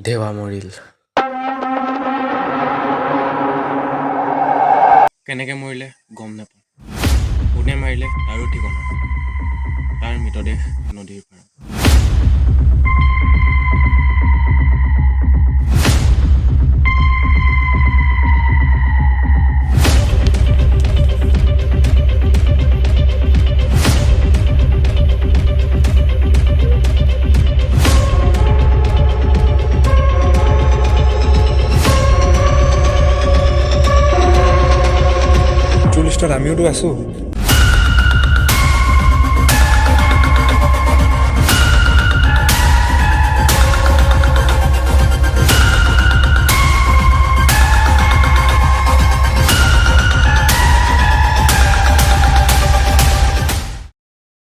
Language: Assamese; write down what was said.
দেৱা মৰিল। কেনেকৈ মৰিলে গম নাপাওঁ। কোনে মাৰিলে তাৰো ঠিকনা। তাৰ মৃতদেহ নদীৰ পাৰত। লিষ্টত আমিওতো আছোঁ।